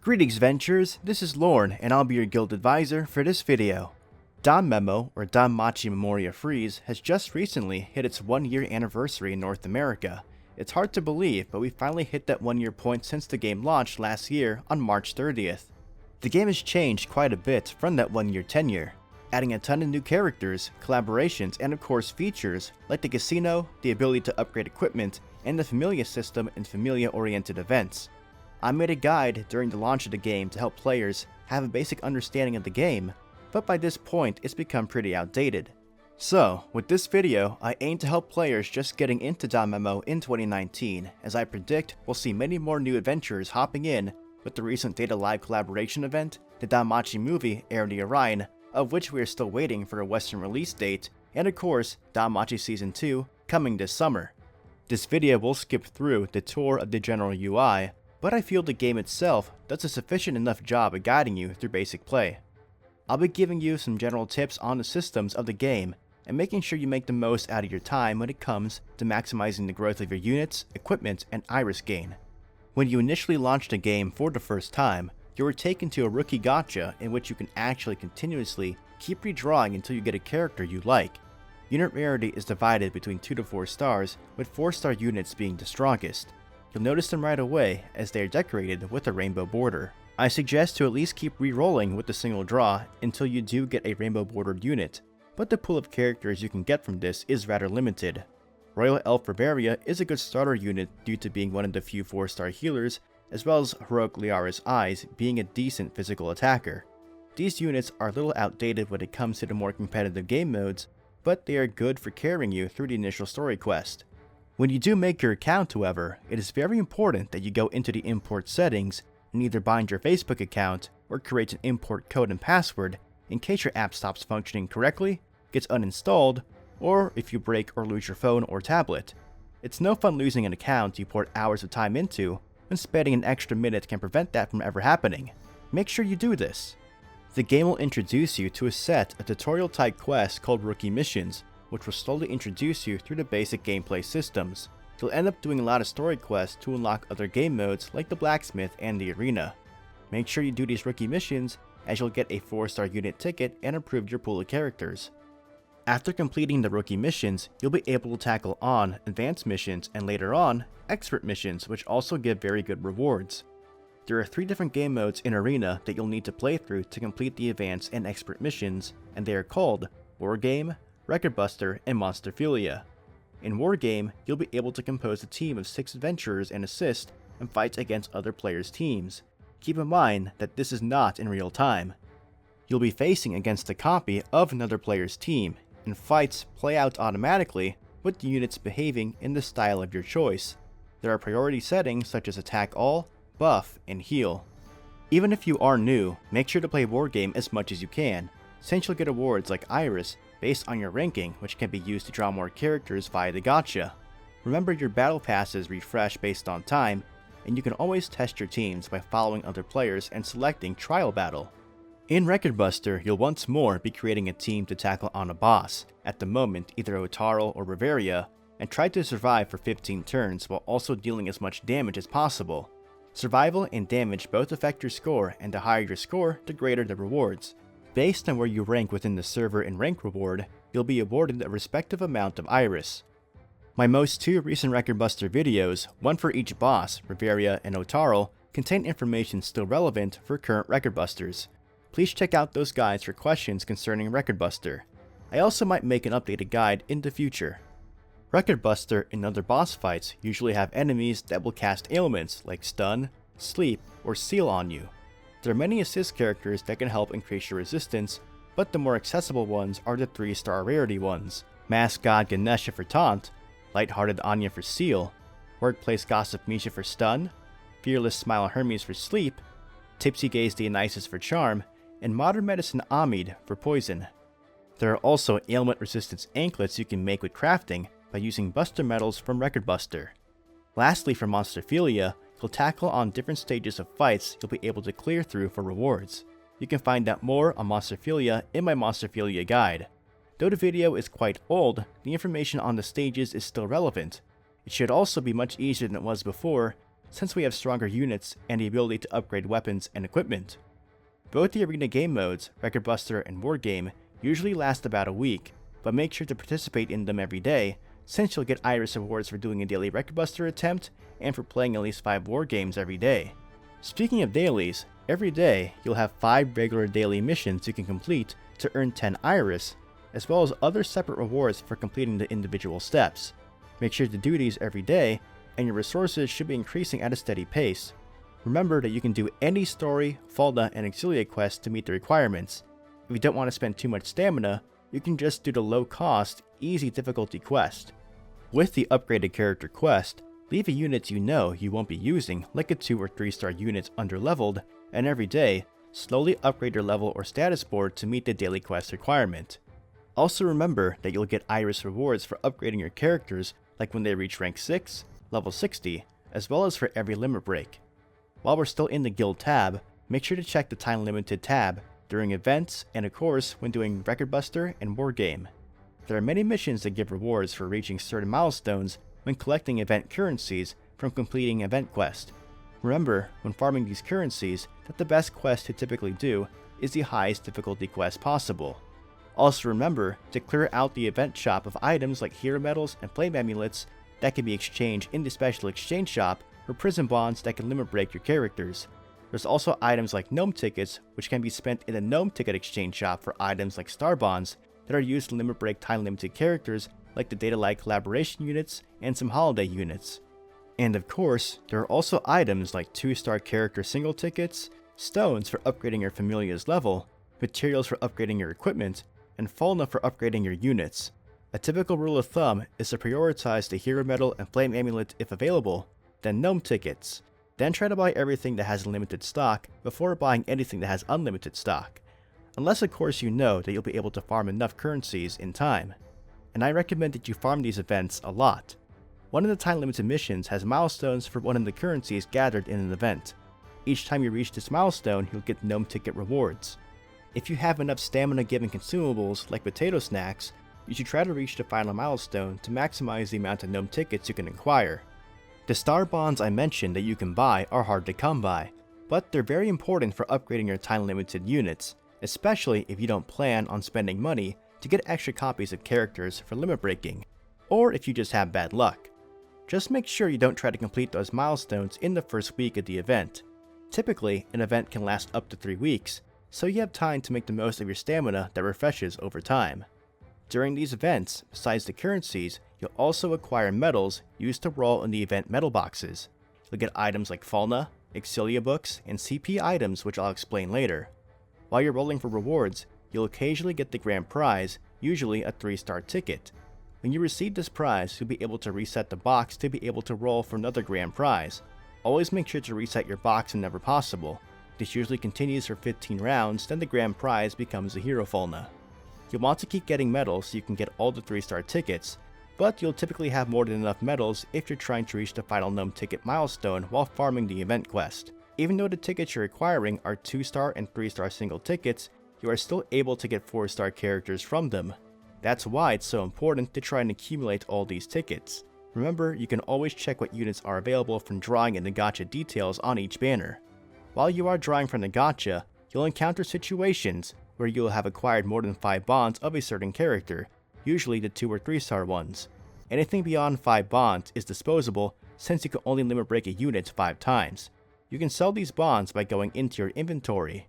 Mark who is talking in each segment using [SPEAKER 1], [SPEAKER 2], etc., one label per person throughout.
[SPEAKER 1] Greetings Ventures, this is Lorne and I'll be your guild advisor for this video. DanMemo, or Danmachi Memoria Freeze, has just recently hit its 1-year anniversary in North America. It's hard to believe, but we finally hit that 1-year point since the game launched last year on March 30th. The game has changed quite a bit from that 1-year tenure, adding a ton of new characters, collaborations, and of course features like the casino, the ability to upgrade equipment, and the Familia system and Familia-oriented events. I made a guide during the launch of the game to help players have a basic understanding of the game, but by this point it's become pretty outdated. So, with this video, I aim to help players just getting into DanMemo in 2019, as I predict we'll see many more new adventurers hopping in with the recent Data Live collaboration event, the Danmachi movie Heir to Orion, of which we are still waiting for a Western release date, and of course, Danmachi Season 2 coming this summer. This video will skip through the tour of the general UI, but I feel the game itself does a sufficient enough job of guiding you through basic play. I'll be giving you some general tips on the systems of the game, and making sure you make the most out of your time when it comes to maximizing the growth of your units, equipment, and iris gain. When you initially launch the game for the first time, you are taken to a rookie gacha in which you can actually continuously keep redrawing until you get a character you like. Unit rarity is divided between 2 to 4 stars, with 4-star units being the strongest. You'll notice them right away as they are decorated with a rainbow border. I suggest to at least keep re-rolling with the single draw until you do get a rainbow bordered unit, but the pool of characters you can get from this is rather limited. Royal Elf Bavaria is a good starter unit due to being one of the few 4-star healers, as well as Heroic Liara's Eyes being a decent physical attacker. These units are a little outdated when it comes to the more competitive game modes, but they are good for carrying you through the initial story quest. When you do make your account, however, it is very important that you go into the import settings and either bind your Facebook account or create an import code and password in case your app stops functioning correctly, gets uninstalled, or if you break or lose your phone or tablet. It's no fun losing an account you poured hours of time into, and spending an extra minute can prevent that from ever happening. Make sure you do this. The game will introduce you to a set of tutorial-type quests called Rookie Missions, which will slowly introduce you through the basic gameplay systems. You'll end up doing a lot of story quests to unlock other game modes like the blacksmith and the arena. Make sure you do these rookie missions, as you'll get a 4-star unit ticket and improve your pool of characters. After completing the rookie missions, you'll be able to tackle on advanced missions and later on, expert missions, which also give very good rewards. There are 3 different game modes in arena that you'll need to play through to complete the advanced and expert missions, and they are called War Game, Record Buster, and Monsterphilia. In Wargame, you'll be able to compose a team of 6 adventurers and assist and fight against other players' teams. Keep in mind that this is not in real time. You'll be facing against a copy of another player's team, and fights play out automatically with the units behaving in the style of your choice. There are priority settings such as Attack All, Buff, and Heal. Even if you are new, make sure to play Wargame as much as you can, since you'll get awards like Iris based on your ranking, which can be used to draw more characters via the gacha. Remember, your battle passes refresh based on time, and you can always test your teams by following other players and selecting Trial Battle. In Record Buster, you'll once more be creating a team to tackle on a boss, at the moment either Otaro or Bavaria, and try to survive for 15 turns while also dealing as much damage as possible. Survival and damage both affect your score, and the higher your score, the greater the rewards. Based on where you rank within the server and rank reward, you'll be awarded a respective amount of Iris. My most 2 recent Record Buster videos, one for each boss, Bavaria and Otaro, contain information still relevant for current Record Busters. Please check out those guides for questions concerning Record Buster. I also might make an updated guide in the future. Record Buster and other boss fights usually have enemies that will cast ailments like Stun, Sleep, or Seal on you. There are many assist characters that can help increase your resistance, but the more accessible ones are the 3-star rarity ones: Masked God Ganesha for Taunt, Lighthearted Anya for Seal, Workplace Gossip Misha for Stun, Fearless Smile Hermes for Sleep, Tipsy Gaze Dionysus for Charm, and Modern Medicine Amid for Poison. There are also ailment resistance anklets you can make with crafting by using Buster Medals from Record Buster. Lastly, for Monsterphilia, you'll tackle on different stages of fights you'll be able to clear through for rewards. You can find out more on Monsterphilia in my Monsterphilia guide. Though the video is quite old, the information on the stages is still relevant. It should also be much easier than it was before, since we have stronger units and the ability to upgrade weapons and equipment. Both the arena game modes, Record Buster and War Game, usually last about a week, but make sure to participate in them every day, since you'll get Iris rewards for doing a daily Record Buster attempt and for playing at least 5 War Games every day. Speaking of dailies, every day you'll have 5 regular daily missions you can complete to earn 10 Iris, as well as other separate rewards for completing the individual steps. Make sure to do these every day, and your resources should be increasing at a steady pace. Remember that you can do any story, Falna, and Auxilia quests to meet the requirements. If you don't want to spend too much stamina, you can just do the low-cost, easy difficulty quest. With the upgraded character quest, leave a unit you know you won't be using, like a 2 or 3 star unit under-leveled, and every day, slowly upgrade your level or status board to meet the daily quest requirement. Also remember that you'll get Iris rewards for upgrading your characters, like when they reach rank 6, level 60, as well as for every limit break. While we're still in the guild tab, make sure to check the time limited tab during events and of course when doing Record Buster and War Game. There are many missions that give rewards for reaching certain milestones when collecting event currencies from completing event quest. Remember, when farming these currencies, that the best quest to typically do is the highest difficulty quest possible. Also remember to clear out the event shop of items like hero medals and flame amulets that can be exchanged in the special exchange shop, or prison bonds that can limit break your characters. There's also items like gnome tickets, which can be spent in the gnome ticket exchange shop for items like star bonds that are used to limit break time limited characters like the Data Light collaboration units and some holiday units. And of course, there are also items like 2-star character single tickets, stones for upgrading your Familia's level, materials for upgrading your equipment, and Falna for upgrading your units. A typical rule of thumb is to prioritize the hero medal and flame amulet if available, then gnome tickets. Then try to buy everything that has limited stock before buying anything that has unlimited stock. Unless of course you know that you'll be able to farm enough currencies in time. And I recommend that you farm these events a lot. One of the time limited missions has milestones for one of the currencies gathered in an event. Each time you reach this milestone, you'll get gnome ticket rewards. If you have enough stamina giving consumables like potato snacks, you should try to reach the final milestone to maximize the amount of gnome tickets you can acquire. The star bonds I mentioned that you can buy are hard to come by, but they're very important for upgrading your time limited units, especially if you don't plan on spending money to get extra copies of characters for limit breaking, or if you just have bad luck. Just make sure you don't try to complete those milestones in the first week of the event. Typically, an event can last up to 3 weeks, so you have time to make the most of your stamina that refreshes over time. During these events, besides the currencies, you'll also acquire medals used to roll in the event medal boxes. You'll get items like Falna, Auxilia books, and CP items which I'll explain later. While you're rolling for rewards, you'll occasionally get the grand prize, usually a 3-star ticket. When you receive this prize, you'll be able to reset the box to be able to roll for another grand prize. Always make sure to reset your box whenever possible. This usually continues for 15 rounds, then the grand prize becomes a hero Falna. You'll want to keep getting medals so you can get all the 3-star tickets, but you'll typically have more than enough medals if you're trying to reach the final gnome ticket milestone while farming the event quest. Even though the tickets you're acquiring are 2-star and 3-star single tickets, you are still able to get 4-star characters from them. That's why it's so important to try and accumulate all these tickets. Remember, you can always check what units are available from drawing in the gacha details on each banner. While you are drawing from the gacha, you'll encounter situations where you'll have acquired more than 5 bonds of a certain character, usually the 2 or 3-star ones. Anything beyond 5 bonds is disposable since you can only limit break a unit 5 times. You can sell these bonds by going into your inventory.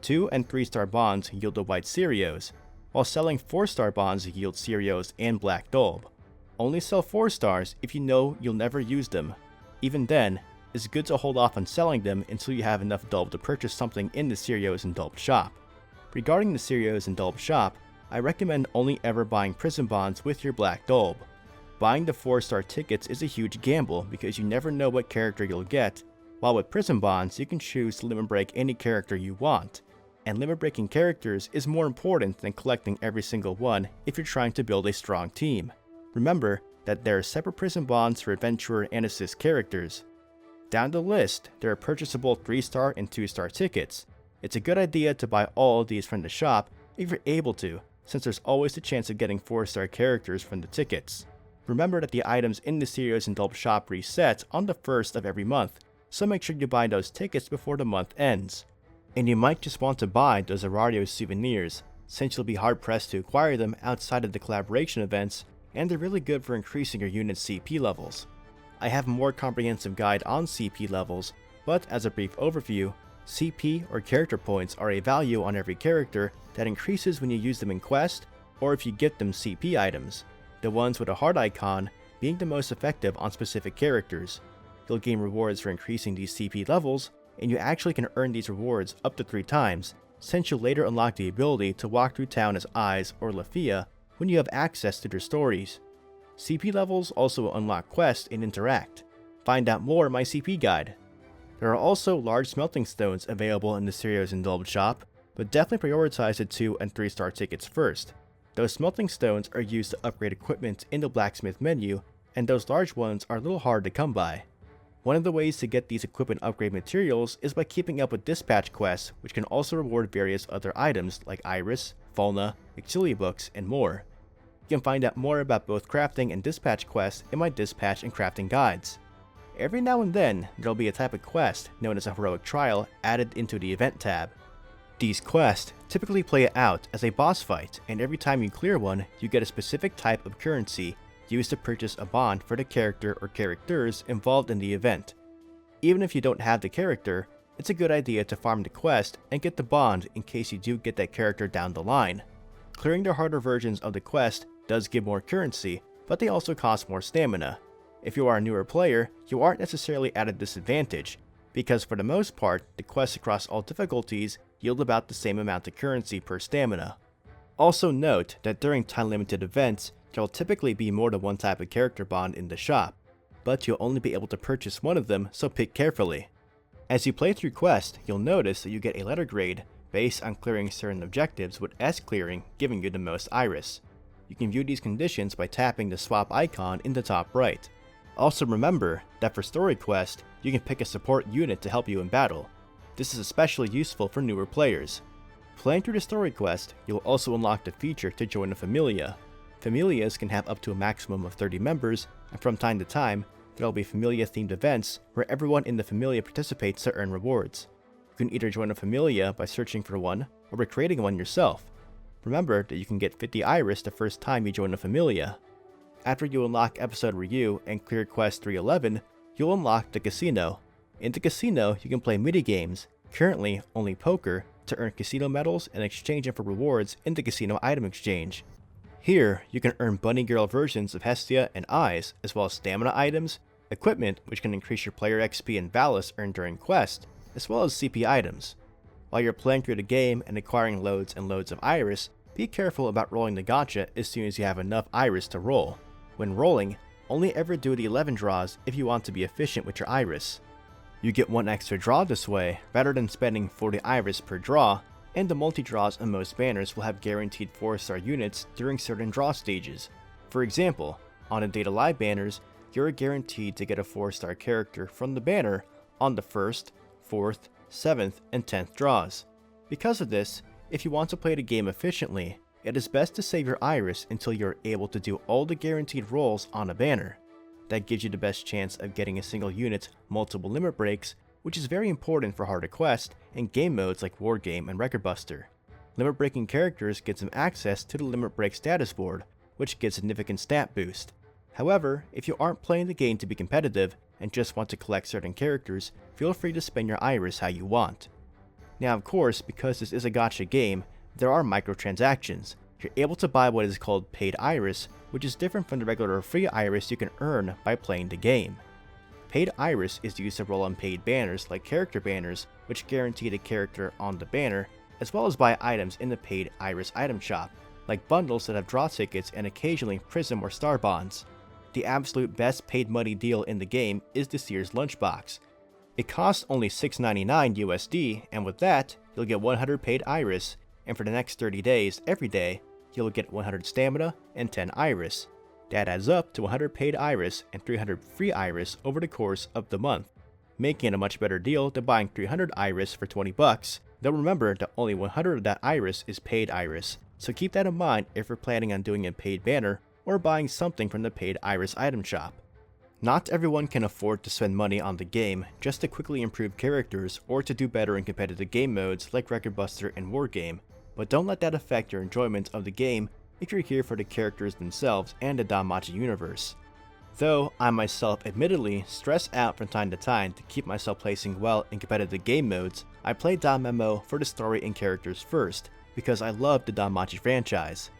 [SPEAKER 1] 2 and 3-star bonds yield the white Cerios, while selling 4-star bonds yield Cerios and black Dolb. Only sell 4 stars if you know you'll never use them. Even then, it's good to hold off on selling them until you have enough Dolb to purchase something in the Cerios and Dolb shop. Regarding the Cerios and Dolb shop, I recommend only ever buying prison bonds with your black Dolb. Buying the 4-star tickets is a huge gamble because you never know what character you'll get, while with prison bonds you can choose to limit break any character you want. And limit breaking characters is more important than collecting every single one if you're trying to build a strong team. Remember that there are separate prison bonds for adventurer and assist characters. Down the list, there are purchasable 3-star and 2-star tickets. It's a good idea to buy all of these from the shop if you're able to, since there's always the chance of getting 4-star characters from the tickets. Remember that the items in the Cerios and Dolb shop reset on the 1st of every month, so make sure you buy those tickets before the month ends. And you might just want to buy those Arario souvenirs, since you'll be hard pressed to acquire them outside of the collaboration events, and they're really good for increasing your unit's CP levels. I have a more comprehensive guide on CP levels, but as a brief overview, CP or character points are a value on every character that increases when you use them in quest or if you get them CP items, the ones with a heart icon being the most effective on specific characters. You'll gain rewards for increasing these CP levels, and you actually can earn these rewards up to 3 times, since you'll later unlock the ability to walk through town as Eyes or Lafia when you have access to their stories. CP levels also unlock quests and interact. Find out more in my CP guide. There are also large smelting stones available in the Cereals Indulged shop, but definitely prioritize the 2 and 3 star tickets first. Those smelting stones are used to upgrade equipment in the blacksmith menu, and those large ones are a little hard to come by. One of the ways to get these equipment upgrade materials is by keeping up with dispatch quests, which can also reward various other items like Iris, Fauna, Auxilia books, and more. You can find out more about both crafting and dispatch quests in my dispatch and crafting guides. Every now and then, there'll be a type of quest known as a heroic trial added into the event tab. These quests typically play out as a boss fight, and every time you clear one, you get a specific type of currency used to purchase a bond for the character or characters involved in the event. Even if you don't have the character, it's a good idea to farm the quest and get the bond in case you do get that character down the line. Clearing the harder versions of the quest does give more currency, but they also cost more stamina. If you are a newer player, you aren't necessarily at a disadvantage, because for the most part, the quests across all difficulties yield about the same amount of currency per stamina. Also note that during time-limited events, there will typically be more than one type of character bond in the shop, but you'll only be able to purchase one of them, so pick carefully. As you play through quests, you'll notice that you get a letter grade based on clearing certain objectives, with S clearing giving you the most Iris. You can view these conditions by tapping the swap icon in the top right. Also remember that for story quest, you can pick a support unit to help you in battle. This is especially useful for newer players. Playing through the story quest, you'll also unlock the feature to join a Familia. Familias can have up to a maximum of 30 members, and from time to time, there will be Familia-themed events where everyone in the Familia participates to earn rewards. You can either join a Familia by searching for one, or by creating one yourself. Remember that you can get 50 Iris the first time you join a Familia. After you unlock Episode Ryu and clear Quest 311, you'll unlock the Casino. In the Casino, you can play minigames, currently only poker, to earn casino medals and exchange them for rewards in the Casino Item Exchange. Here, you can earn Bunny Girl versions of Hestia and Eyes, as well as stamina items, equipment which can increase your player XP and Valis earned during quest, as well as CP items. While you're playing through the game and acquiring loads and loads of Iris, be careful about rolling the gacha as soon as you have enough Iris to roll. When rolling, only ever do the 11 draws if you want to be efficient with your Iris. You get 1 extra draw this way, rather than spending 40 Iris per draw, and the multi-draws on most banners will have guaranteed 4-star units during certain draw stages. For example, on the Data Live banners, you're guaranteed to get a 4-star character from the banner on the 1st, 4th, 7th, and 10th draws. Because of this, if you want to play the game efficiently, it is best to save your Iris until you're able to do all the guaranteed rolls on a banner. That gives you the best chance of getting a single unit multiple limit breaks, which is very important for harder quests and game modes like War Game and Record Buster. Limit breaking characters get them access to the limit break status board, which gives significant stat boost. However, if you aren't playing the game to be competitive and just want to collect certain characters, feel free to spend your Iris how you want. Now of course, because this is a gacha game, there are microtransactions. You're able to buy what is called paid Iris, which is different from the regular free Iris you can earn by playing the game. Paid Iris is used to roll on paid banners like character banners, which guarantee the character on the banner, as well as buy items in the paid Iris item shop, like bundles that have draw tickets and occasionally prism or star bonds. The absolute best paid money deal in the game is the Sears Lunchbox. It costs only $6.99 USD, and with that, you'll get 100 paid Iris, and for the next 30 days, every day, you'll get 100 stamina and 10 Iris. That adds up to 100 paid Iris and 300 free Iris over the course of the month, making it a much better deal than buying 300 Iris for 20 bucks, though remember that only 100 of that Iris is paid Iris, so keep that in mind if you're planning on doing a paid banner or buying something from the paid Iris item shop. Not everyone can afford to spend money on the game just to quickly improve characters or to do better in competitive game modes like Record Buster and Wargame, but don't let that affect your enjoyment of the game if you're here for the characters themselves and the DanMachi universe. Though I myself admittedly stress out from time to time to keep myself placing well in competitive game modes, I play DanMemo for the story and characters first, because I love the DanMachi franchise.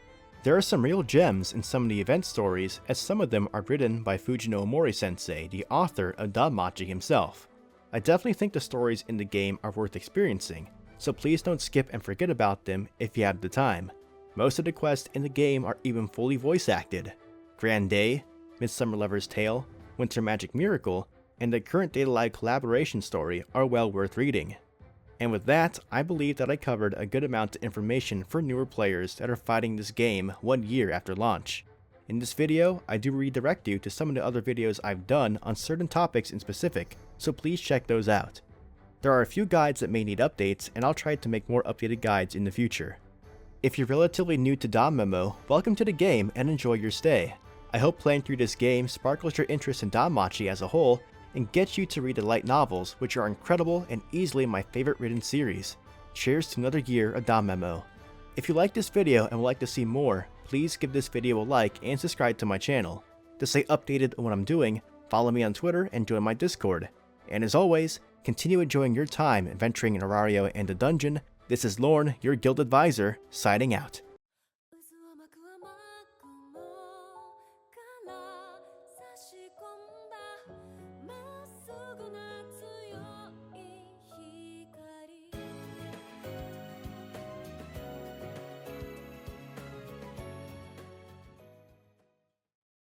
[SPEAKER 1] There are some real gems in some of the event stories, as some of them are written by Fujino Omori-sensei, the author of DanMachi himself. I definitely think the stories in the game are worth experiencing, so please don't skip and forget about them if you have the time. Most of the quests in the game are even fully voice acted. Grand Day, Midsummer Lover's Tale, Winter Magic Miracle, and the current Data Live collaboration story are well worth reading. And with that, I believe that I covered a good amount of information for newer players that are fighting this game 1 year after launch. In this video, I do redirect you to some of the other videos I've done on certain topics in specific, so please check those out. There are a few guides that may need updates, and I'll try to make more updated guides in the future. If you're relatively new to DanMemo, welcome to the game and enjoy your stay. I hope playing through this game sparkles your interest in DanMachi as a whole, and gets you to read the light novels, which are incredible and easily my favorite written series. Cheers to another year of DanMemo. If you like this video and would like to see more, please give this video a like and subscribe to my channel. To stay updated on what I'm doing, follow me on Twitter and join my Discord. And as always, continue enjoying your time adventuring in Aurario and the dungeon. This is Lorne, your guild advisor, signing out.